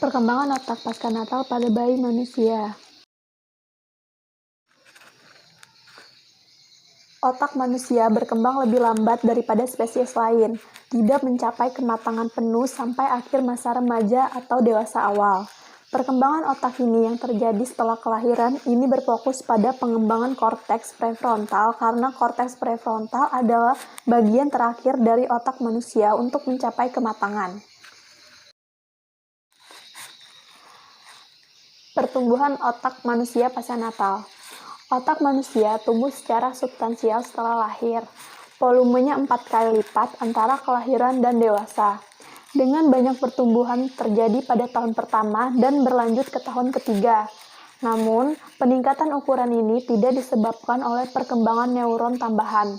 Perkembangan otak pasca natal pada bayi manusia. Otak manusia berkembang lebih lambat daripada spesies lain, tidak mencapai kematangan penuh sampai akhir masa remaja atau dewasa awal. Perkembangan otak ini yang terjadi setelah kelahiran ini berfokus pada pengembangan korteks prefrontal karena korteks prefrontal adalah bagian terakhir dari otak manusia untuk mencapai kematangan. Pertumbuhan otak manusia pasca natal. Otak manusia tumbuh secara substansial setelah lahir. Volumenya 4 kali lipat antara kelahiran dan dewasa. Dengan banyak pertumbuhan terjadi pada tahun pertama dan berlanjut ke tahun ketiga. Namun, peningkatan ukuran ini tidak disebabkan oleh perkembangan neuron tambahan.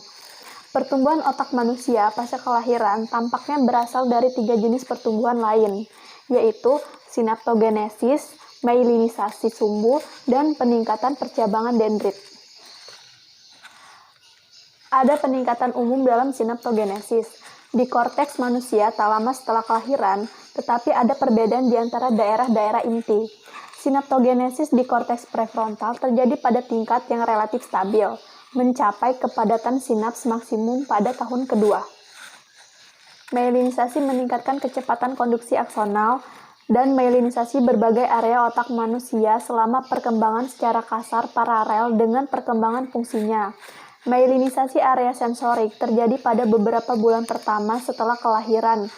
Pertumbuhan otak manusia pasca kelahiran tampaknya berasal dari 3 jenis pertumbuhan lain, yaitu sinaptogenesis, myelinisasi sumbu, dan peningkatan percabangan dendrit. Ada peningkatan umum dalam sinaptogenesis. Di korteks manusia tak lama setelah kelahiran, tetapi ada perbedaan di antara daerah-daerah inti. Sinaptogenesis di korteks prefrontal terjadi pada tingkat yang relatif stabil, mencapai kepadatan sinaps maksimum pada tahun kedua. Myelinisasi meningkatkan kecepatan konduksi aksonal, dan myelinisasi berbagai area otak manusia selama perkembangan secara kasar paralel dengan perkembangan fungsinya. Myelinisasi area sensorik terjadi pada beberapa bulan pertama setelah kelahiran,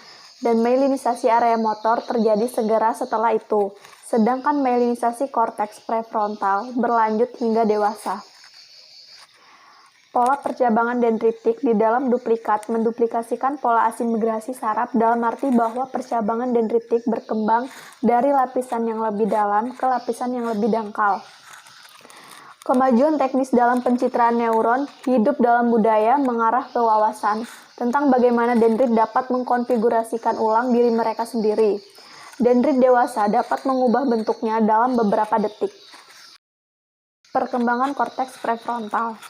dan myelinisasi area motor terjadi segera setelah itu, sedangkan myelinisasi korteks prefrontal berlanjut hingga dewasa. Pola percabangan dendritik di dalam duplikat menduplikasikan pola asimigrasi saraf dalam arti bahwa percabangan dendritik berkembang dari lapisan yang lebih dalam ke lapisan yang lebih dangkal. Kemajuan teknis dalam pencitraan neuron hidup dalam budaya mengarah ke wawasan tentang bagaimana dendrit dapat mengkonfigurasikan ulang diri mereka sendiri. Dendrit dewasa dapat mengubah bentuknya dalam beberapa detik. Perkembangan korteks prefrontal.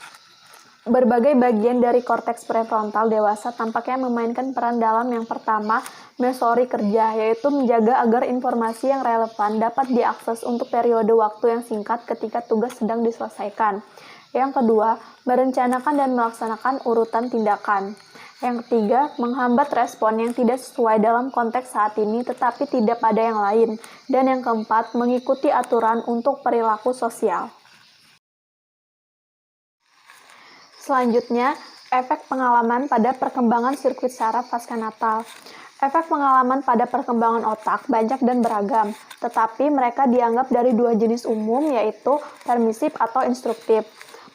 Berbagai bagian dari korteks prefrontal dewasa tampaknya memainkan peran dalam yang pertama, mesori kerja, yaitu menjaga agar informasi yang relevan dapat diakses untuk periode waktu yang singkat ketika tugas sedang diselesaikan. Yang kedua, merencanakan dan melaksanakan urutan tindakan. Yang ketiga, menghambat respon yang tidak sesuai dalam konteks saat ini tetapi tidak pada yang lain. Dan yang keempat, mengikuti aturan untuk perilaku sosial. Selanjutnya, efek pengalaman pada perkembangan sirkuit saraf pasca natal. Efek pengalaman pada perkembangan otak banyak dan beragam, tetapi mereka dianggap dari 2 jenis umum, yaitu permisif atau instruktif.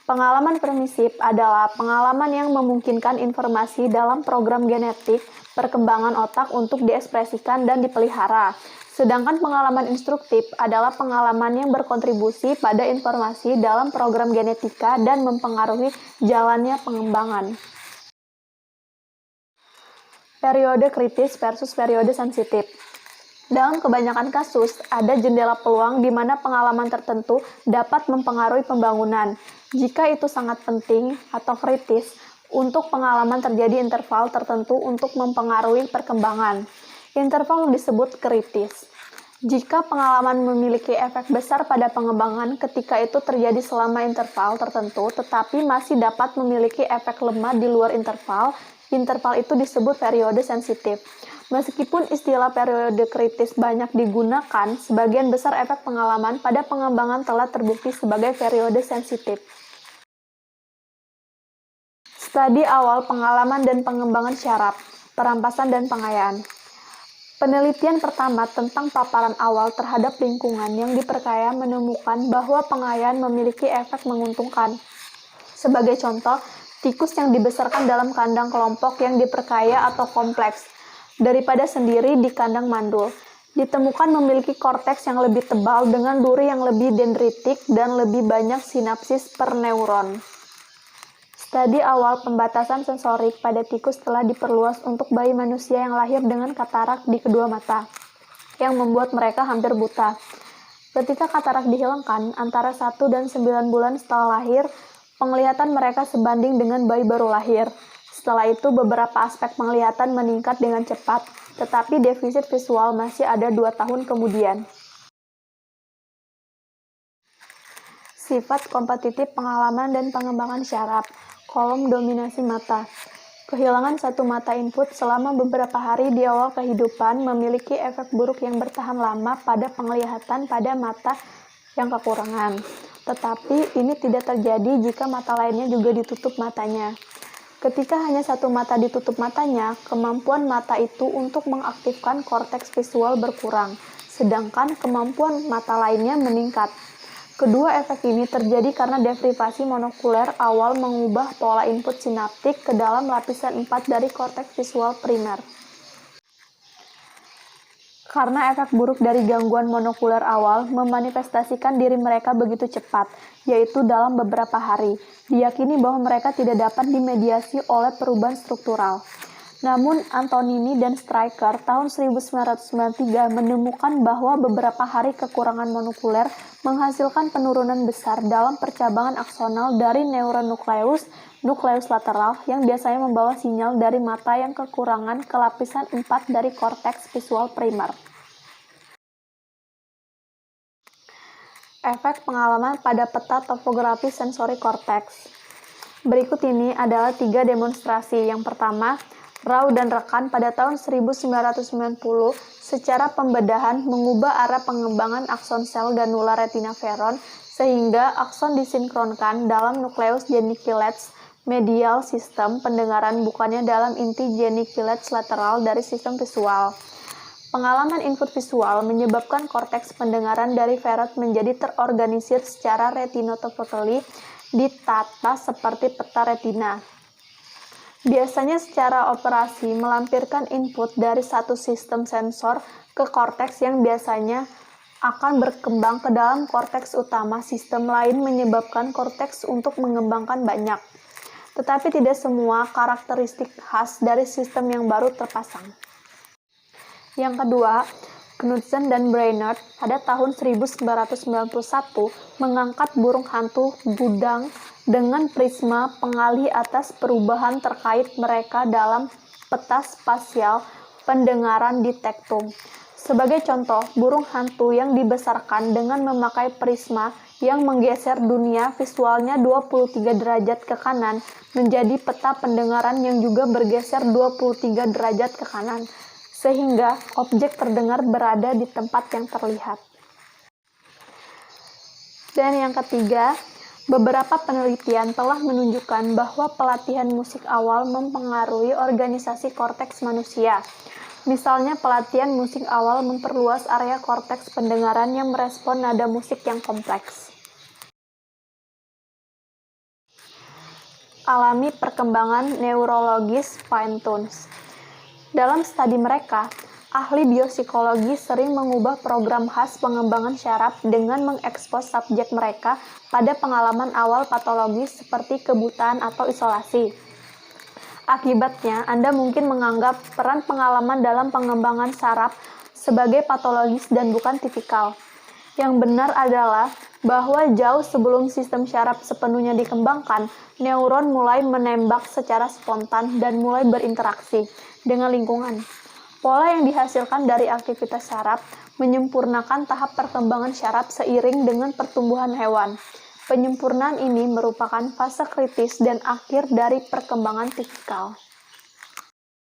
Pengalaman permisif adalah pengalaman yang memungkinkan informasi dalam program genetik perkembangan otak untuk diekspresikan dan dipelihara. Sedangkan pengalaman instruktif adalah pengalaman yang berkontribusi pada informasi dalam program genetika dan mempengaruhi jalannya pengembangan. Periode kritis versus periode sensitif. Dalam kebanyakan kasus, ada jendela peluang di mana pengalaman tertentu dapat mempengaruhi pembangunan. Jika itu sangat penting atau kritis, untuk pengalaman terjadi interval tertentu untuk mempengaruhi perkembangan. Interval disebut kritis. Jika pengalaman memiliki efek besar pada pengembangan ketika itu terjadi selama interval tertentu, tetapi masih dapat memiliki efek lemah di luar interval, interval itu disebut periode sensitif. Meskipun istilah periode kritis banyak digunakan, sebagian besar efek pengalaman pada pengembangan telah terbukti sebagai periode sensitif. Studi awal pengalaman dan pengembangan syaraf, perampasan dan pengayaan. Penelitian pertama tentang paparan awal terhadap lingkungan yang diperkaya menemukan bahwa pengayaan memiliki efek menguntungkan. Sebagai contoh, tikus yang dibesarkan dalam kandang kelompok yang diperkaya atau kompleks daripada sendiri di kandang mandul, ditemukan memiliki korteks yang lebih tebal dengan duri yang lebih dendritik dan lebih banyak sinapsis per neuron. Studi awal pembatasan sensorik pada tikus telah diperluas untuk bayi manusia yang lahir dengan katarak di kedua mata, yang membuat mereka hampir buta. Ketika katarak dihilangkan, antara 1 dan 9 bulan setelah lahir, penglihatan mereka sebanding dengan bayi baru lahir. Setelah itu, beberapa aspek penglihatan meningkat dengan cepat, tetapi defisit visual masih ada 2 tahun kemudian. Sifat kompetitif pengalaman dan pengembangan syaraf. Kolom dominasi mata. Kehilangan satu mata input selama beberapa hari di awal kehidupan memiliki efek buruk yang bertahan lama pada penglihatan pada mata yang kekurangan. Tetapi ini tidak terjadi jika mata lainnya juga ditutup matanya. Ketika hanya satu mata ditutup matanya, kemampuan mata itu untuk mengaktifkan korteks visual berkurang, sedangkan kemampuan mata lainnya meningkat. Kedua efek ini terjadi karena deprivasi monokuler awal mengubah pola input sinaptik ke dalam lapisan 4 dari korteks visual primer. Karena efek buruk dari gangguan monokuler awal memanifestasikan diri mereka begitu cepat, yaitu dalam beberapa hari, diyakini bahwa mereka tidak dapat dimediasi oleh perubahan struktural. Namun, Antonini dan Stryker tahun 1993 menemukan bahwa beberapa hari kekurangan monokuler menghasilkan penurunan besar dalam percabangan aksonal dari neuron nukleus lateral yang biasanya membawa sinyal dari mata yang kekurangan ke lapisan 4 dari korteks visual primer. Efek pengalaman pada peta topografi sensori korteks. Berikut ini adalah 3 demonstrasi. Yang pertama, Rao dan rekan pada tahun 1990 secara pembedahan mengubah arah pengembangan akson sel granula retinaferon sehingga akson disinkronkan dalam nukleus geniculate medial sistem pendengaran bukannya dalam inti geniculate lateral dari sistem visual. Pengalaman input visual menyebabkan korteks pendengaran dari ferret menjadi terorganisir secara retinotopically ditata seperti peta retina. Biasanya secara operasi melampirkan input dari satu sistem sensor ke korteks yang biasanya akan berkembang ke dalam korteks utama sistem lain menyebabkan korteks untuk mengembangkan banyak. Tetapi tidak semua karakteristik khas dari sistem yang baru terpasang. Yang kedua, Knudsen dan Brainerd pada tahun 1991 mengangkat burung hantu gudang dengan prisma pengalih atas perubahan terkait mereka dalam peta spasial pendengaran di tektum. Sebagai contoh, burung hantu yang dibesarkan dengan memakai prisma yang menggeser dunia visualnya 23 derajat ke kanan menjadi peta pendengaran yang juga bergeser 23 derajat ke kanan, sehingga objek terdengar berada di tempat yang terlihat. Dan yang ketiga, beberapa penelitian telah menunjukkan bahwa pelatihan musik awal mempengaruhi organisasi korteks manusia. Misalnya, pelatihan musik awal memperluas area korteks pendengaran yang merespon nada musik yang kompleks. Alami perkembangan neurologis fine-tunes. Dalam studi mereka, ahli biopsikologi sering mengubah program khas pengembangan syaraf dengan mengekspos subjek mereka pada pengalaman awal patologis seperti kebutaan atau isolasi. Akibatnya, Anda mungkin menganggap peran pengalaman dalam pengembangan saraf sebagai patologis dan bukan tipikal. Yang benar adalah bahwa jauh sebelum sistem syaraf sepenuhnya dikembangkan, neuron mulai menembak secara spontan dan mulai berinteraksi dengan lingkungan. Pola yang dihasilkan dari aktivitas syaraf menyempurnakan tahap perkembangan syaraf seiring dengan pertumbuhan hewan. Penyempurnaan ini merupakan fase kritis dan akhir dari perkembangan tipikal.